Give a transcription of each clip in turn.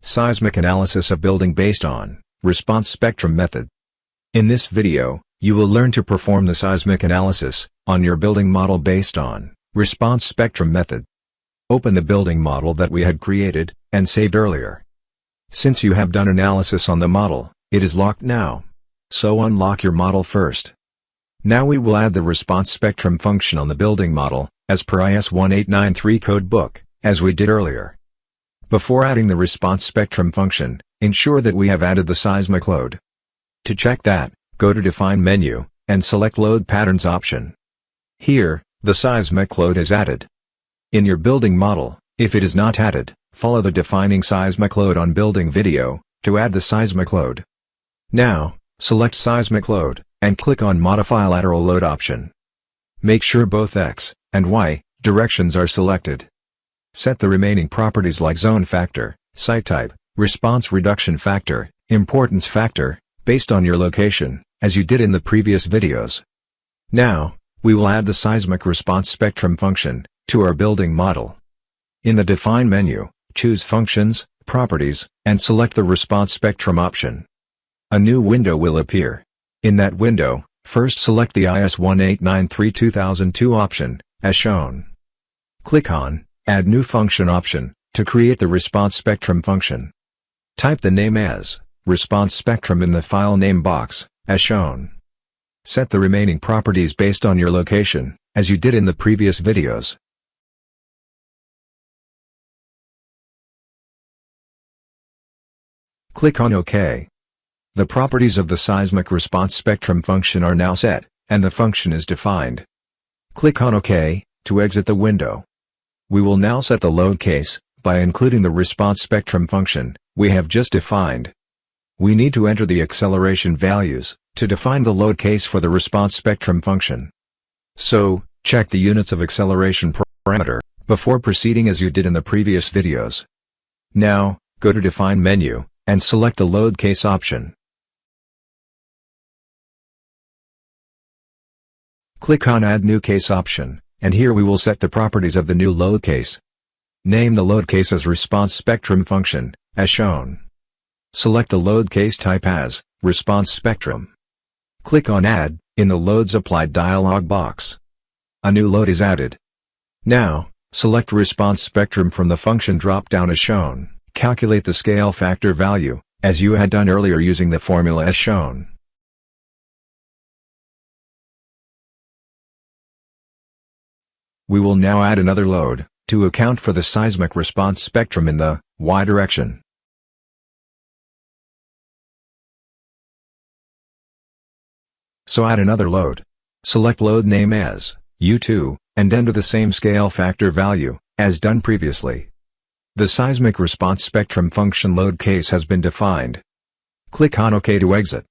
Seismic analysis of building based on response spectrum method. In this video, you will learn to perform the seismic analysis on your building model based on response spectrum method. Open the building model that we had created and saved earlier. Since you have done analysis on the model, it is locked now. So unlock your model first. Now we will add the response spectrum function on the building model, as per IS 1893 code book, as we did earlier. Before adding the response spectrum function, ensure that we have added the seismic load. To check that, go to Define menu, and select Load Patterns option. Here, the seismic load is added. In your building model, if it is not added, follow the Defining Seismic Load on Building video, to add the seismic load. Now, select Seismic Load, and click on Modify Lateral Load option. Make sure both X and Y directions are selected. Set the remaining properties like zone factor, site type, response reduction factor, importance factor, based on your location, as you did in the previous videos. Now, we will add the seismic response spectrum function to our building model. In the Define menu, choose Functions, Properties, and select the Response Spectrum option. A new window will appear. In that window, first select the IS 1893-2002 option, as shown. Click on Add New Function option, to create the response spectrum function. Type the name as response spectrum in the file name box, as shown. Set the remaining properties based on your location, as you did in the previous videos. Click on OK. The properties of the seismic response spectrum function are now set, and the function is defined. Click on OK, to exit the window. We will now set the load case, by including the response spectrum function we have just defined. We need to enter the acceleration values, to define the load case for the response spectrum function. So, check the units of acceleration parameter, before proceeding as you did in the previous videos. Now, go to Define menu, and select the load case option. Click on Add New Case option, and here we will set the properties of the new load case. Name the load case as response spectrum function, as shown. Select the load case type as response spectrum. Click on Add, in the Loads Applied dialog box. A new load is added. Now, select response spectrum from the function drop-down as shown. Calculate the scale factor value, as you had done earlier using the formula as shown. We will now add another load, to account for the seismic response spectrum in the Y direction. So add another load. Select load name as U2, and enter the same scale factor value, as done previously. The seismic response spectrum function load case has been defined. Click on OK to exit.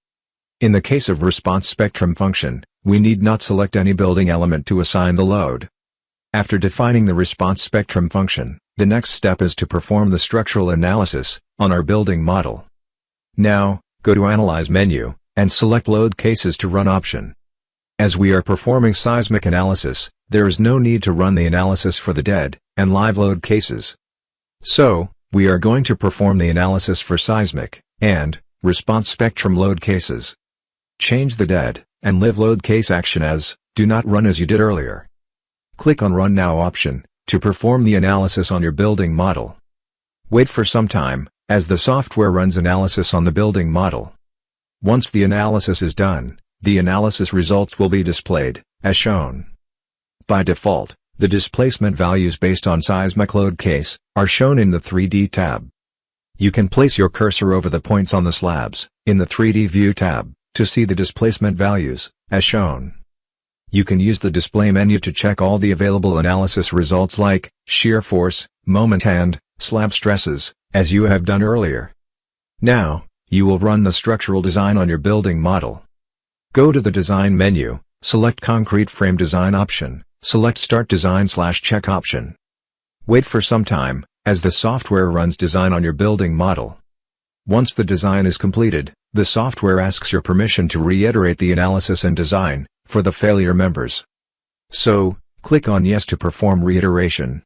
In the case of response spectrum function, we need not select any building element to assign the load. After defining the response spectrum function, the next step is to perform the structural analysis on our building model. Now, go to Analyze menu, and select Load Cases to Run option. As we are performing seismic analysis, there is no need to run the analysis for the dead and live load cases. So, we are going to perform the analysis for seismic and response spectrum load cases. Change the dead and live load case action as Do Not Run as you did earlier. Click on Run Now option, to perform the analysis on your building model. Wait for some time, as the software runs analysis on the building model. Once the analysis is done, the analysis results will be displayed, as shown. By default, the displacement values based on seismic load case are shown in the 3D tab. You can place your cursor over the points on the slabs, in the 3D View tab, to see the displacement values, as shown. You can use the display menu to check all the available analysis results like shear force, moment and slab stresses, as you have done earlier. Now, you will run the structural design on your building model. Go to the Design menu, select Concrete Frame Design option, select Start Design/Check option. Wait for some time, as the software runs design on your building model. Once the design is completed, the software asks your permission to reiterate the analysis and design for the failure members. So, click on Yes to perform reiteration.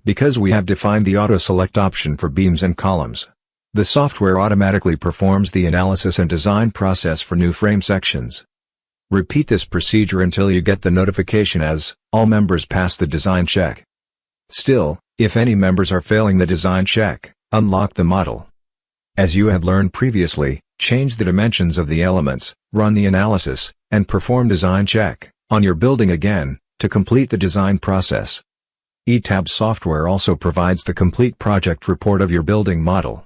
Because we have defined the auto-select option for beams and columns, The software automatically performs the analysis and design process for new frame sections. Repeat this procedure until you get the notification as all members pass the design check. Still, if any members are failing the design check, unlock the model. As you have learned previously, change the dimensions of the elements, run the analysis, and perform design check on your building again to complete the design process. ETABS software also provides the complete project report of your building model.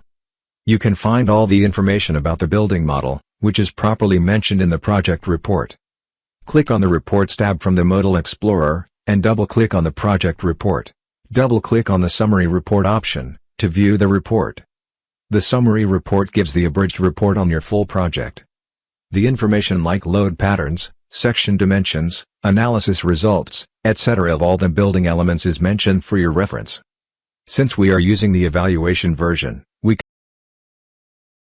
You can find all the information about the building model, which is properly mentioned in the project report. Click on the Reports tab from the Model Explorer, and double-click on the project report. Double-click on the Summary Report option to view the report. The summary report gives the abridged report on your full project. The information like load patterns, section dimensions, analysis results, etc. of all the building elements is mentioned for your reference. Since we are using the evaluation version, we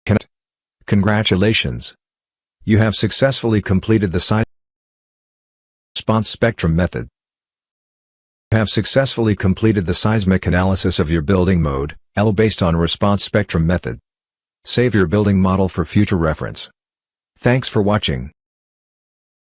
can. Congratulations! You have successfully completed the size response spectrum method. You have successfully completed the seismic analysis of your building mode, L based on response spectrum method. Save your building model for future reference. Thanks for watching.